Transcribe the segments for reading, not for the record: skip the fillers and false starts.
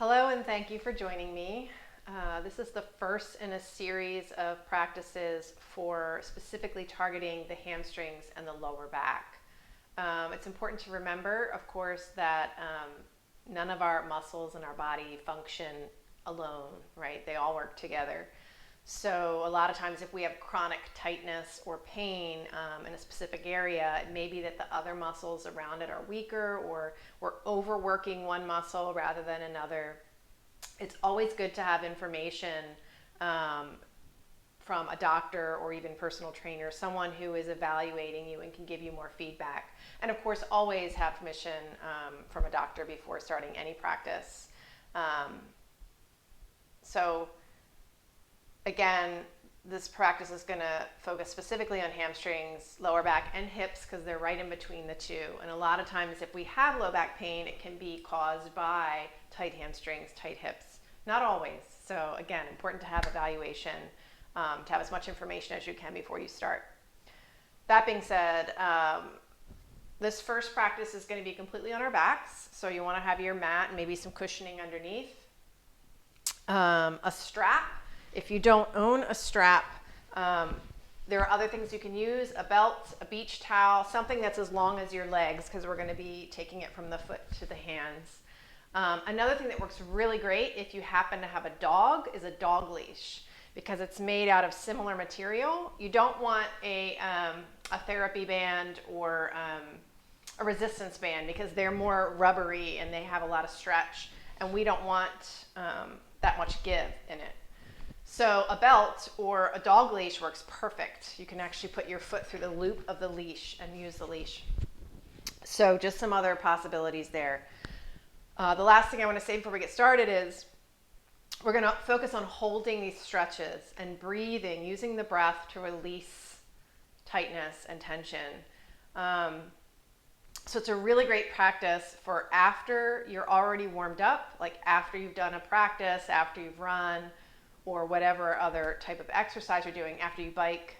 Hello and thank you for joining me. This is the first in a series of practices for specifically targeting the hamstrings and the lower back. It's important to remember, of course, that none of our muscles in our body function alone, right? They all work together. So a lot of times if we have chronic tightness or pain in a specific area, it may be that the other muscles around it are weaker or we're overworking one muscle rather than another. It's always good to have information from a doctor or even personal trainer, someone who is evaluating you and can give you more feedback. And of course, always have permission from a doctor before starting any practice. So again, this practice is going to focus specifically on hamstrings, lower back, and hips because they're right in between the two. And a lot of times if we have low back pain, it can be caused by tight hamstrings, tight hips. Not always. So again, important to have evaluation, to have as much information as you can before you start. That being said, this first practice is going to be completely on our backs. So you want to have your mat and maybe some cushioning underneath. A strap. If you don't own a strap, there are other things you can use, a belt, a beach towel, something that's as long as your legs because we're going to be taking it from the foot to the hands. Another thing that works really great if you happen to have a dog is a dog leash because it's made out of similar material. You don't want a therapy band or a resistance band because they're more rubbery and they have a lot of stretch and we don't want that much give in it. So a belt or a dog leash works perfect. You can actually put your foot through the loop of the leash and use the leash. So just some other possibilities there. The last thing I want to say before we get started is we're going to focus on holding these stretches and breathing, using the breath to release tightness and tension. So it's a really great practice for after you're already warmed up, like after you've done a practice, after you've run, or whatever other type of exercise you're doing, after you bike,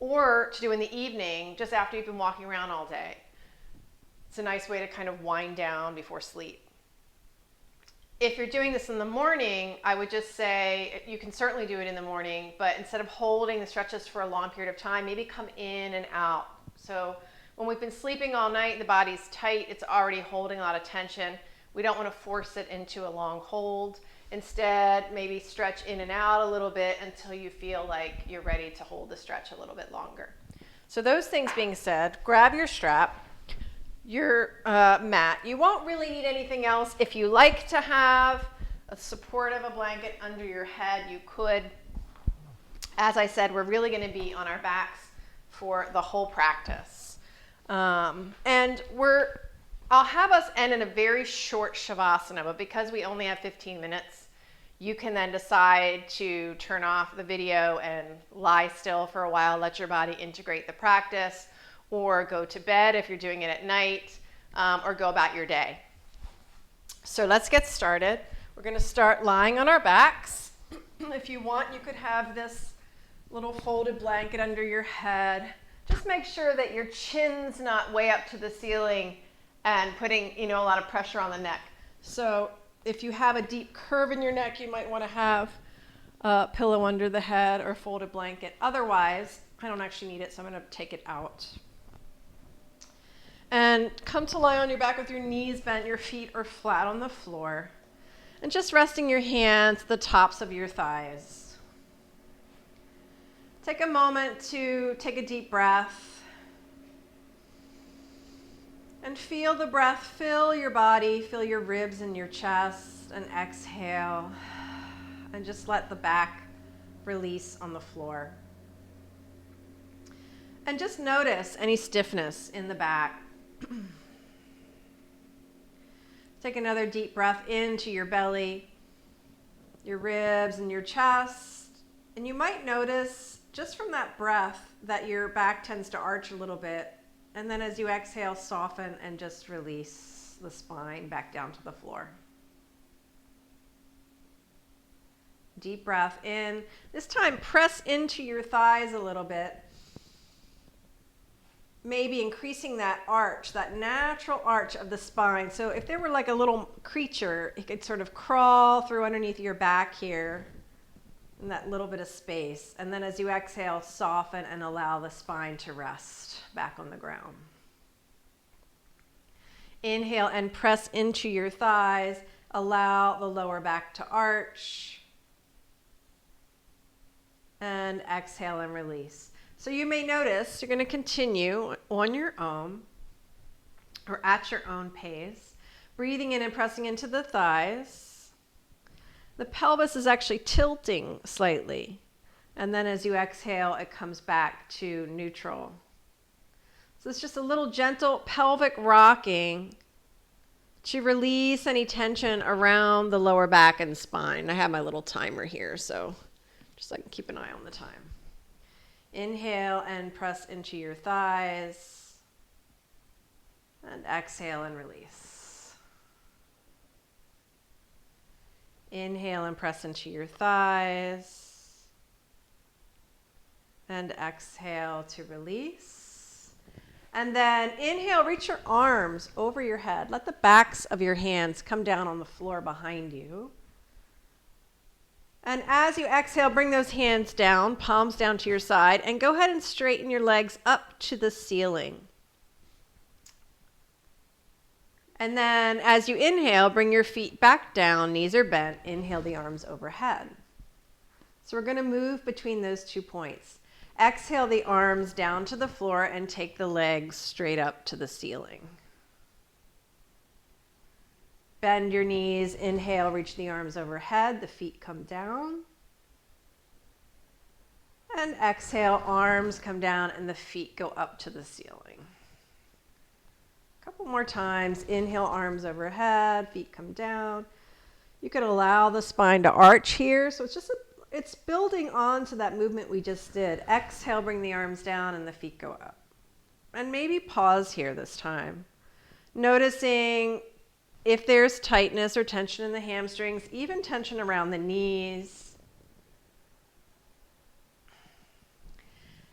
or to do in the evening, just after you've been walking around all day. It's a nice way to kind of wind down before sleep. If you're doing this in the morning, I would just say you can certainly do it in the morning, but instead of holding the stretches for a long period of time, maybe come in and out. So when we've been sleeping all night, the body's tight, it's already holding a lot of tension. We don't want to force it into a long hold. Instead, maybe stretch in and out a little bit until you feel like you're ready to hold the stretch a little bit longer. So those things being said, grab your strap, your mat. You won't really need anything else. If you like to have a support of a blanket under your head, you could. As I said, we're really going to be on our backs for the whole practice. I'll have us end in a very short shavasana, but because we only have 15 minutes, you can then decide to turn off the video and lie still for a while, let your body integrate the practice, or go to bed if you're doing it at night, or go about your day. So let's get started. We're going to start lying on our backs. If you want, you could have this little folded blanket under your head. Just make sure that your chin's not way up to the ceiling and putting, a lot of pressure on the neck. So if you have a deep curve in your neck, you might want to have a pillow under the head or folded blanket. Otherwise, I don't actually need it, so I'm going to take it out. And come to lie on your back with your knees bent, your feet are flat on the floor. And just resting your hands at the tops of your thighs. Take a moment to take a deep breath. And feel the breath fill your body, fill your ribs and your chest, and exhale. And just let the back release on the floor. And just notice any stiffness in the back. Take another deep breath into your belly, your ribs and your chest. And you might notice just from that breath that your back tends to arch a little bit. And then as you exhale, soften and just release the spine back down to the floor. Deep breath in. This time, press into your thighs a little bit. maybe increasing that arch, that natural arch of the spine. So if there were like a little creature, it could sort of crawl through underneath your back here in that little bit of space. And then as you exhale, soften and allow the spine to rest back on the ground. Inhale and press into your thighs. Allow the lower back to arch. And exhale and release. So you may notice you're going to continue on your own or at your own pace, breathing in and pressing into the thighs. The pelvis is actually tilting slightly. And then as you exhale, it comes back to neutral. So it's just a little gentle pelvic rocking to release any tension around the lower back and spine. I have my little timer here, so just so I can keep an eye on the time. Inhale and press into your thighs. And exhale and release. Inhale and press into your thighs. And exhale to release. And then inhale, reach your arms over your head. Let the backs of your hands come down on the floor behind you. And as you exhale, bring those hands down, palms down to your side, and go ahead and straighten your legs up to the ceiling. And then as you inhale, bring your feet back down, knees are bent. Inhale the arms overhead. So we're going to move between those 2 points. Exhale the arms down to the floor and take the legs straight up to the ceiling. Bend your knees. Inhale, reach the arms overhead. The feet come down. And exhale, arms come down and the feet go up to the ceiling. A couple more times. Inhale, arms overhead, feet come down. You could allow the spine to arch here. So it's building on to that movement we just did. Exhale, bring the arms down and the feet go up. And maybe pause here this time. Noticing if there's tightness or tension in the hamstrings, even tension around the knees.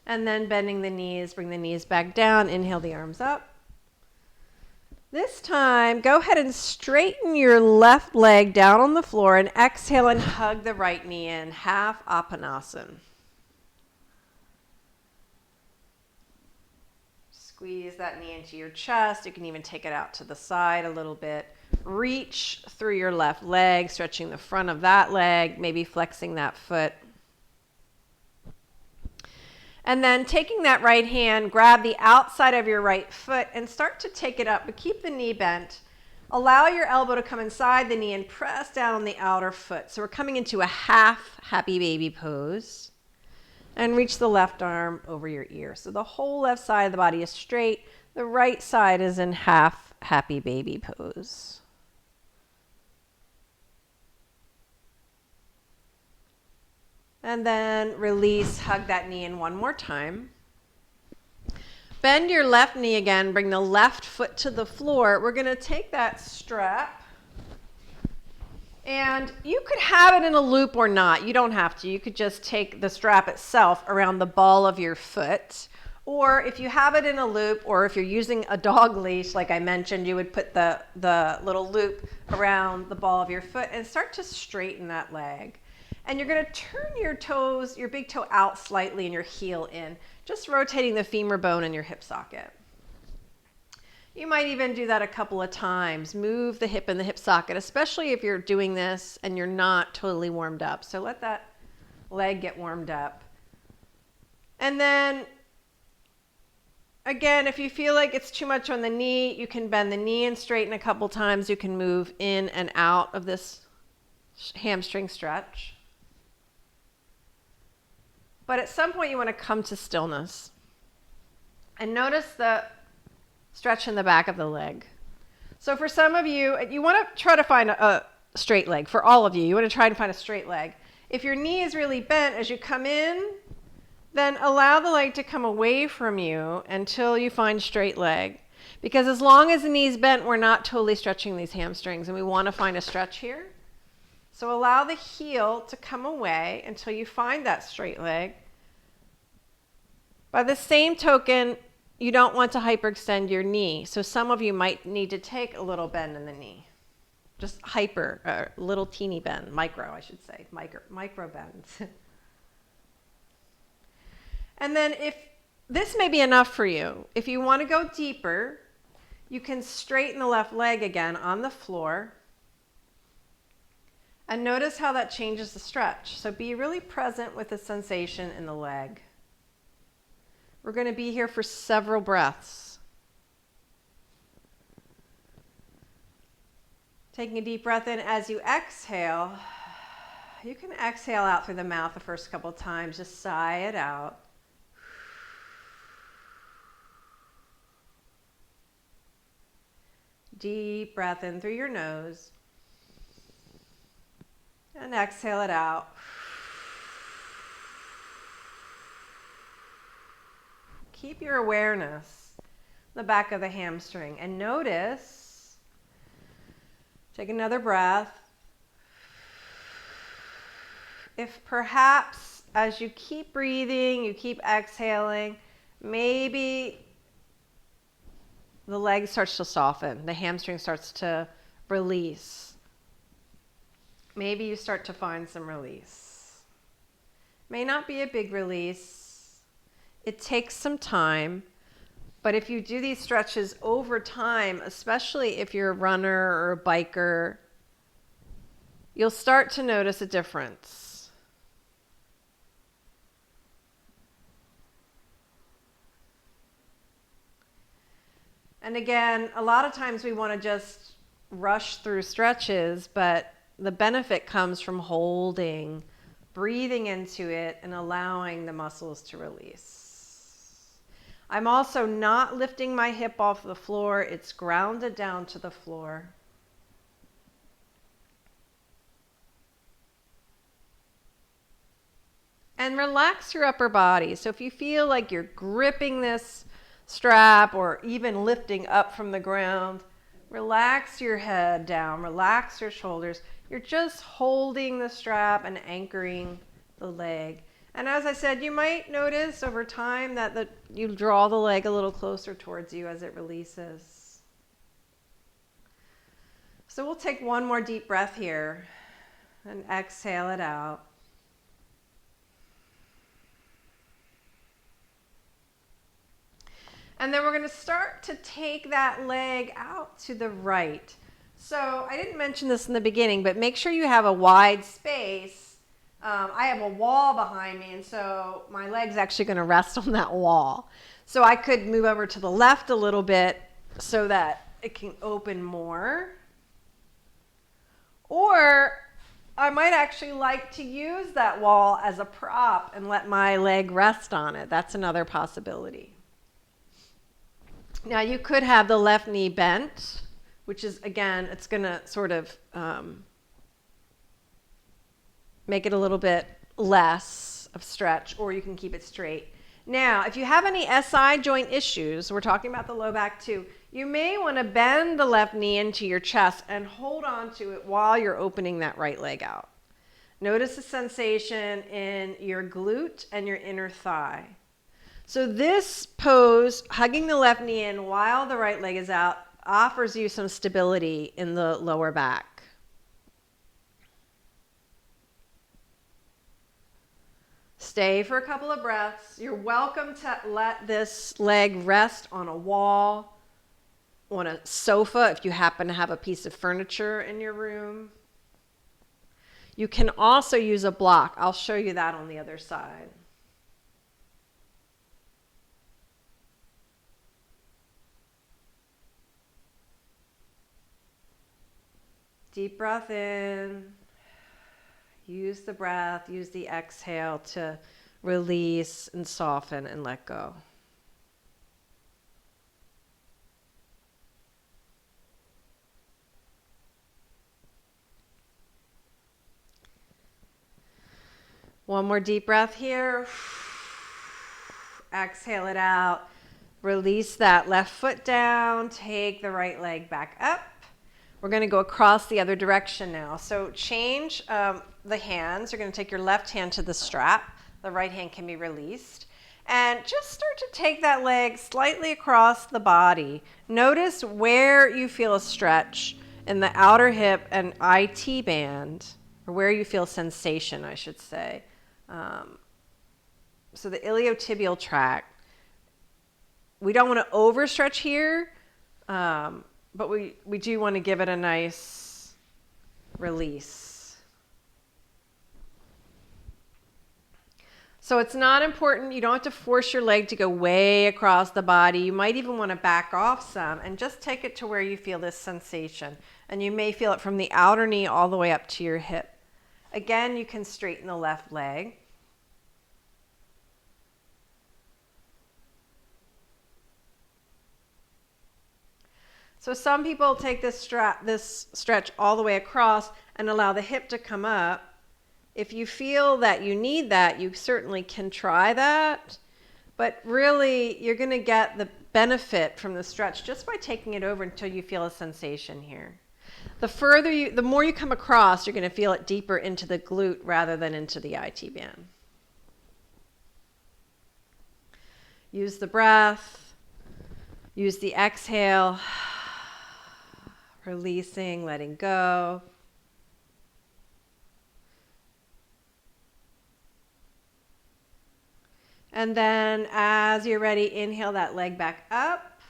And then bending the knees, bring the knees back down, inhale the arms up. This time, go ahead and straighten your left leg down on the floor and exhale and hug the right knee in, half Apanasana. Squeeze that knee into your chest. You can even take it out to the side a little bit. Reach through your left leg, stretching the front of that leg, maybe flexing that foot. And then taking that right hand, grab the outside of your right foot and start to take it up, but keep the knee bent. Allow your elbow to come inside the knee and press down on the outer foot. So we're coming into a half happy baby pose. And reach the left arm over your ear. So the whole left side of the body is straight. The right side is in half happy baby pose. And then release, hug that knee in one more time. Bend your left knee again, bring the left foot to the floor. We're going to take that strap. And you could have it in a loop or not. You don't have to. You could just take the strap itself around the ball of your foot. Or if you have it in a loop, or if you're using a dog leash, like I mentioned, you would put the little loop around the ball of your foot and start to straighten that leg. And you're going to turn your toes, your big toe out slightly and your heel in, just rotating the femur bone in your hip socket. You might even do that a couple of times. Move the hip in the hip socket, especially if you're doing this and you're not totally warmed up. So let that leg get warmed up. And then, again, if you feel like it's too much on the knee, you can bend the knee and straighten a couple times. You can move in and out of this hamstring stretch. But at some point you want to come to stillness. And notice the stretch in the back of the leg. So for some of you, you want to try to find a straight leg. For all of you, you want to try to find a straight leg. If your knee is really bent as you come in, then allow the leg to come away from you until you find straight leg. Because as long as the knee's bent, we're not totally stretching these hamstrings, and we want to find a stretch here. So allow the heel to come away until you find that straight leg. By the same token, you don't want to hyperextend your knee. So some of you might need to take a little bend in the knee. Just little teeny bend, micro, I should say, micro bends. And then if this may be enough for you, if you want to go deeper, you can straighten the left leg again on the floor. And notice how that changes the stretch. So be really present with the sensation in the leg. We're going to be here for several breaths. Taking a deep breath in as you exhale. You can exhale out through the mouth the first couple of times. Just sigh it out. Deep breath in through your nose. And exhale it out. Keep your awareness in the back of the hamstring and notice. Take another breath. If perhaps as you keep breathing, you keep exhaling, maybe the leg starts to soften, the hamstring starts to release. Maybe you start to find some release. May not be a big release. It takes some time. But if you do these stretches over time, especially if you're a runner or a biker, you'll start to notice a difference. And again, a lot of times we want to just rush through stretches, but the benefit comes from holding, breathing into it, and allowing the muscles to release. I'm also not lifting my hip off the floor. It's grounded down to the floor. And relax your upper body. So if you feel like you're gripping this strap or even lifting up from the ground, relax your head down, relax your shoulders. You're just holding the strap and anchoring the leg. And as I said, you might notice over time that you draw the leg a little closer towards you as it releases. So we'll take one more deep breath here and exhale it out. And then we're going to start to take that leg out to the right. So I didn't mention this in the beginning, but make sure you have a wide space. I have a wall behind me, and so my leg's actually going to rest on that wall. So I could move over to the left a little bit so that it can open more. Or I might actually like to use that wall as a prop and let my leg rest on it. That's another possibility. Now you could have the left knee bent, which is, again, it's going to sort of make it a little bit less of stretch, or you can keep it straight. Now, if you have any SI joint issues, we're talking about the low back too, you may want to bend the left knee into your chest and hold on to it while you're opening that right leg out. Notice the sensation in your glute and your inner thigh. So this pose, hugging the left knee in while the right leg is out, offers you some stability in the lower back. Stay for a couple of breaths. You're welcome to let this leg rest on a wall, on a sofa if you happen to have a piece of furniture in your room. You can also use a block. I'll show you that on the other side. Deep breath in. Use the breath, use the exhale to release and soften and let go. One more deep breath here. Exhale it out. Release that left foot down. Take the right leg back up. We're going to go across the other direction now. So change the hands. You're going to take your left hand to the strap. The right hand can be released. And just start to take that leg slightly across the body. Notice where you feel a stretch in the outer hip and IT band, or where you feel sensation, I should say. So the iliotibial tract. We don't want to overstretch here, but we do want to give it a nice release. So it's not important. You don't have to force your leg to go way across the body. You might even want to back off some and just take it to where you feel this sensation. And you may feel it from the outer knee all the way up to your hip. Again, you can straighten the left leg. So some people take this stretch all the way across and allow the hip to come up. If you feel that you need that, you certainly can try that. But really, you're going to get the benefit from the stretch just by taking it over until you feel a sensation here. The more you come across, you're going to feel it deeper into the glute rather than into the IT band. Use the breath. Use the exhale. Releasing, letting go. And then as you're ready, inhale that leg back up.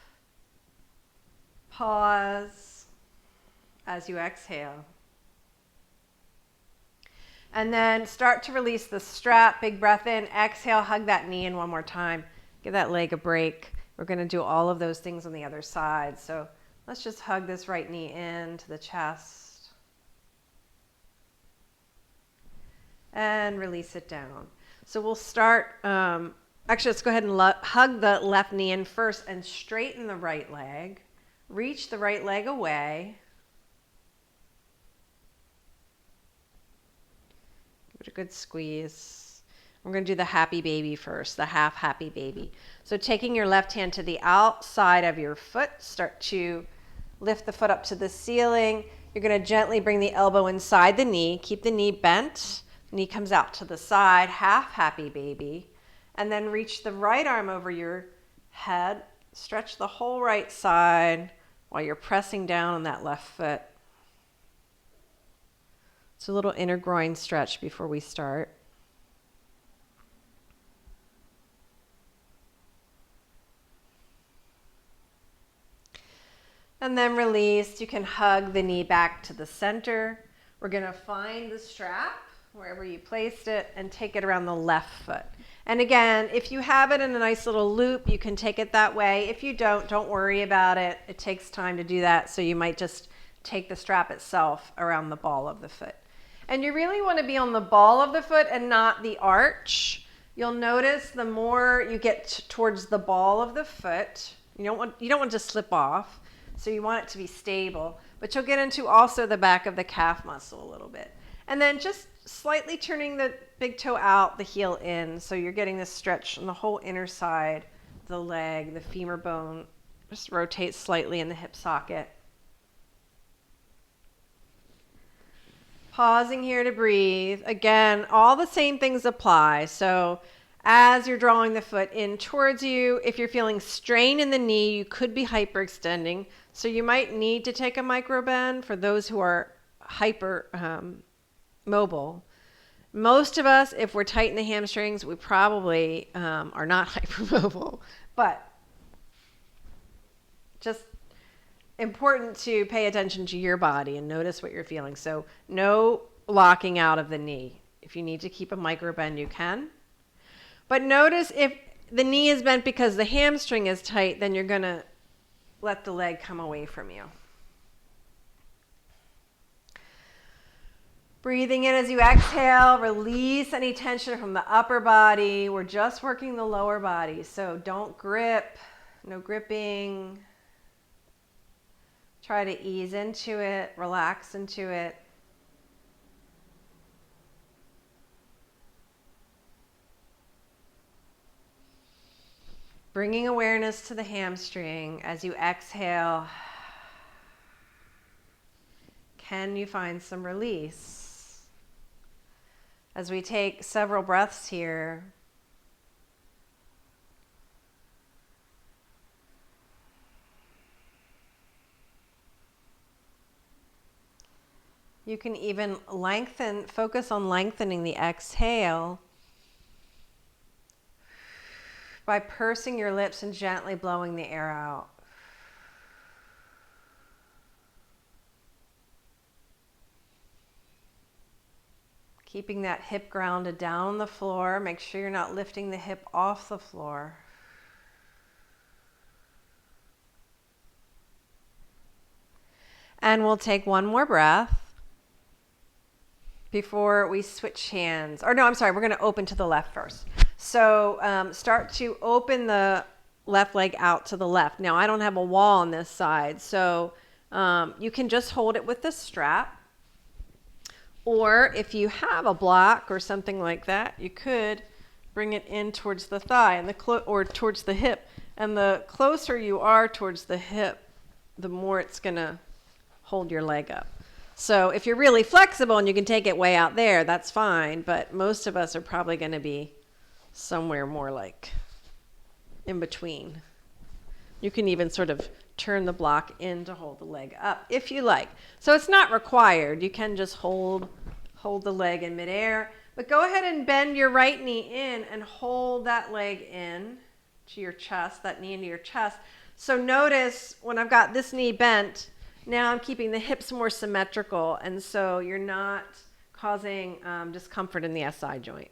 Pause as you exhale. And then start to release the strap. Big breath in. Exhale, hug that knee in one more time. Give that leg a break. We're going to do all of those things on the other side. So let's just hug this right knee into the chest. And release it down. So we'll start, actually let's go ahead and hug the left knee in first and straighten the right leg. Reach the right leg away. Give it a good squeeze. We're going to do the happy baby first, the half happy baby. So taking your left hand to the outside of your foot, start to lift the foot up to the ceiling. You're going to gently bring the elbow inside the knee. Keep the knee bent. Knee comes out to the side, half happy baby. And then reach the right arm over your head. Stretch the whole right side while you're pressing down on that left foot. It's a little inner groin stretch before we start. And then release. You can hug the knee back to the center. We're going to find the strap wherever you placed it and take it around the left foot. And again, if you have it in a nice little loop, you can take it that way. If you don't worry about it. It takes time to do that, so you might just take the strap itself around the ball of the foot. And you really want to be on the ball of the foot and not the arch. You'll notice the more you get towards the ball of the foot, you don't want to slip off, so you want it to be stable. But you'll get into also the back of the calf muscle a little bit. And then just slightly turning the big toe out, the heel in, so you're getting this stretch on the whole inner side, the leg, the femur bone. Just rotate slightly in the hip socket. Pausing here to breathe. Again, all the same things apply. So as you're drawing the foot in towards you, if you're feeling strain in the knee, you could be hyperextending. So you might need to take a micro bend for those who are hyper mobile. Most of us, if we're tight in the hamstrings, we probably are not hypermobile, but just important to pay attention to your body and notice what you're feeling. So no locking out of the knee. If you need to keep a micro bend, you can. But notice if the knee is bent because the hamstring is tight, then you're going to let the leg come away from you. Breathing in as you exhale, release any tension from the upper body. We're just working the lower body, so don't grip, no gripping. Try to ease into it, relax into it. Bringing awareness to the hamstring as you exhale. Can you find some release? As we take several breaths here, You can even focus on lengthening the exhale by pursing your lips and gently blowing the air out. Keeping that hip grounded down on the floor. Make sure you're not lifting the hip off the floor. And we'll take one more breath before we switch hands. Or no, I'm sorry, we're going to open to the left first. So start to open the left leg out to the left. Now, I don't have a wall on this side, so you can just hold it with the strap. Or if you have a block or something like that, you could bring it in towards the thigh and or towards the hip. And the closer you are towards the hip, the more it's going to hold your leg up. So if you're really flexible and you can take it way out there, that's fine. But most of us are probably going to be somewhere more like in between. You can even sort of turn the block in to hold the leg up if you like. So it's not required. You can just hold the leg in midair. But go ahead and bend your right knee in and hold that leg in to your chest, that knee into your chest. So notice when I've got this knee bent, now I'm keeping the hips more symmetrical, and so you're not causing discomfort in the SI joint.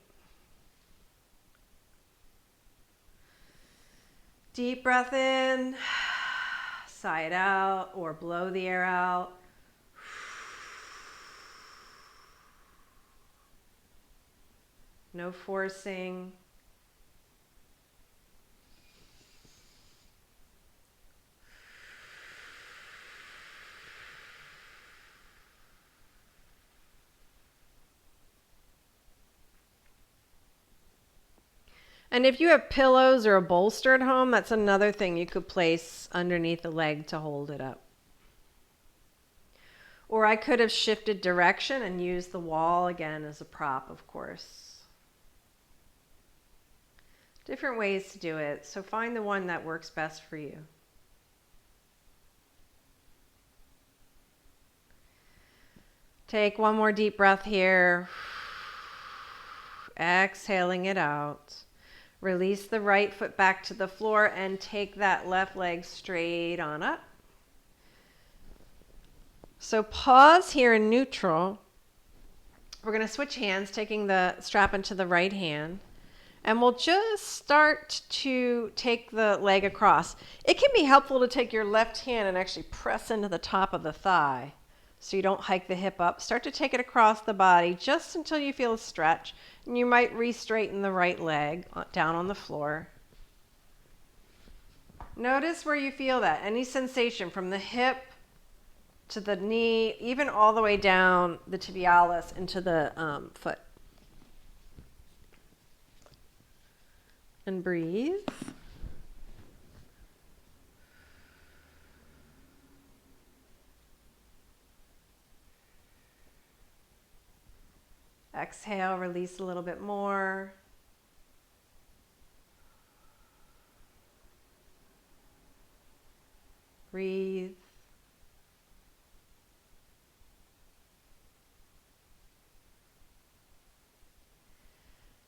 Deep breath in, sigh it out, or blow the air out. No forcing. And if you have pillows or a bolster at home, that's another thing you could place underneath the leg to hold it up. Or I could have shifted direction and used the wall again as a prop, of course. Different ways to do it, so find the one that works best for you. Take one more deep breath here. Exhaling it out. Release the right foot back to the floor and take that left leg straight on up. So pause here in neutral. We're going to switch hands, taking the strap into the right hand. And we'll just start to take the leg across. It can be helpful to take your left hand and actually press into the top of the thigh so you don't hike the hip up. Start to take it across the body just until you feel a stretch. And you might re-straighten the right leg down on the floor. Notice where you feel that. Any sensation from the hip to the knee, even all the way down the tibialis into the foot. And breathe. Exhale, release a little bit more. Breathe.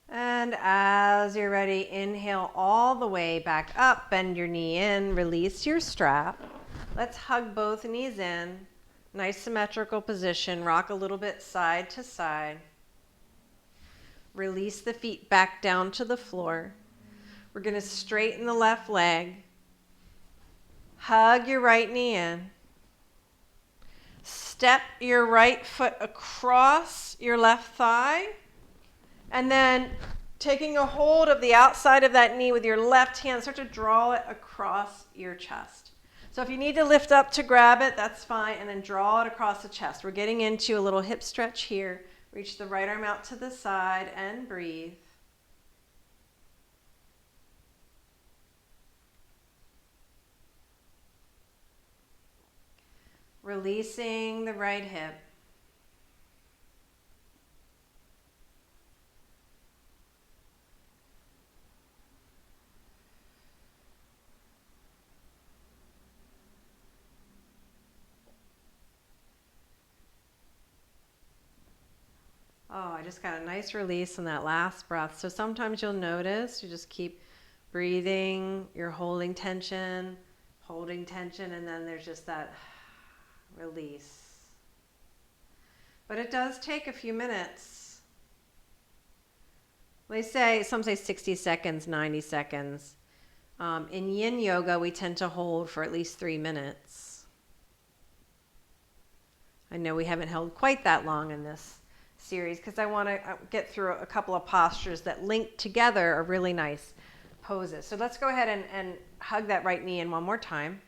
And as you're ready, inhale all the way back up, bend your knee in, release your strap. Let's hug both knees in. Nice symmetrical position, rock a little bit side to side. Release the feet back down to the floor. We're going to straighten the left leg. Hug your right knee in. Step your right foot across your left thigh. And then taking a hold of the outside of that knee with your left hand, start to draw it across your chest. So if you need to lift up to grab it, that's fine. And then draw it across the chest. We're getting into a little hip stretch here. Reach the right arm out to the side and breathe. Releasing the right hip. Oh, I just got a nice release on that last breath. So sometimes you'll notice you just keep breathing, you're holding tension, and then there's just that release. But it does take a few minutes. Some say 60 seconds, 90 seconds. In yin yoga, we tend to hold for at least 3 minutes. I know we haven't held quite that long in this series because I want to get through a couple of postures that link together are really nice poses. So let's go ahead and hug that right knee in one more time.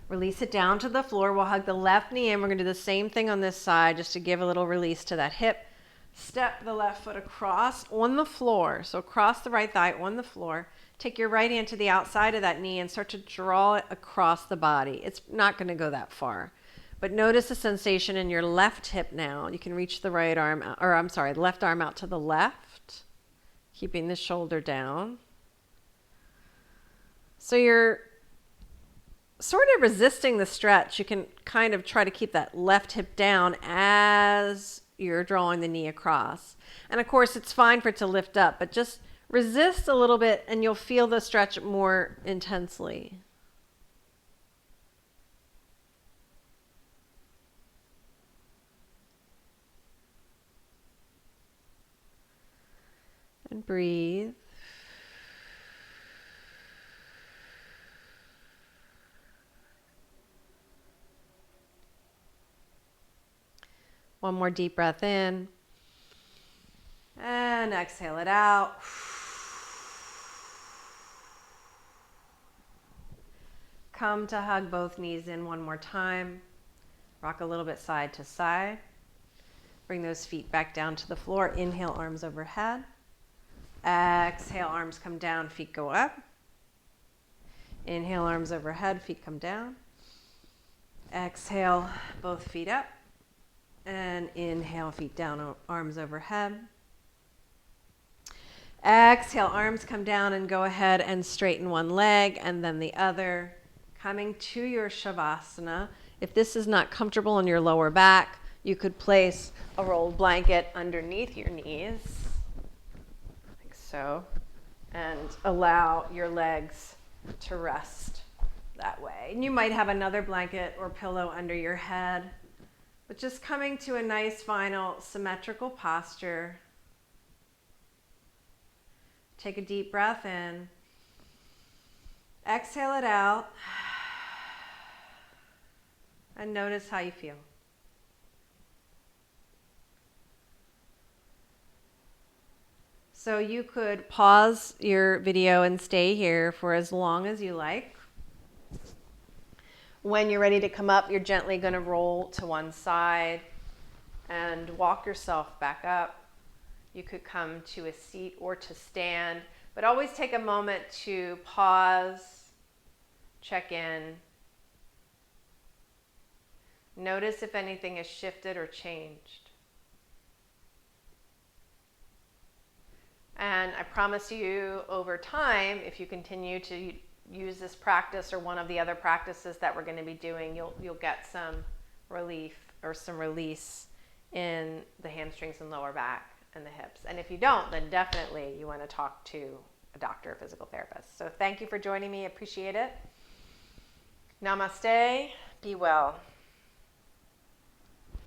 Release it down to the floor. We'll hug the left knee in. We're going to do the same thing on this side just to give a little release to that hip. Step the left foot across on the floor. So cross the right thigh on the floor. Take your right hand to the outside of that knee and start to draw it across the body. It's not going to go that far. But notice the sensation in your left hip now. You can reach the left arm out to the left, keeping the shoulder down. So you're sort of resisting the stretch. You can kind of try to keep that left hip down as you're drawing the knee across. And of course, it's fine for it to lift up, but just resist a little bit and you'll feel the stretch more intensely. And breathe. One more deep breath in. And exhale it out. Come to hug both knees in one more time. Rock a little bit side to side. Bring those feet back down to the floor. Inhale, arms overhead. Exhale, arms come down, feet go up. Inhale, arms overhead, feet come down. Exhale, both feet up. And inhale, feet down, arms overhead. Exhale, arms come down and go ahead and straighten one leg and then the other. Coming to your Shavasana. If this is not comfortable in your lower back, you could place a rolled blanket underneath your knees, like so, and allow your legs to rest that way. And you might have another blanket or pillow under your head. But just coming to a nice final symmetrical posture. Take a deep breath in. Exhale it out. And notice how you feel. So you could pause your video and stay here for as long as you like. When you're ready to come up, you're gently going to roll to one side and walk yourself back up. You could come to a seat or to stand, but always take a moment to pause, check in. Notice if anything has shifted or changed. And I promise you, over time, if you continue to use this practice or one of the other practices that we're going to be doing, you'll get some relief or some release in the hamstrings and lower back and the hips. And if you don't, then definitely you want to talk to a doctor or physical therapist. So thank you for joining me. Appreciate it. Namaste. Be well.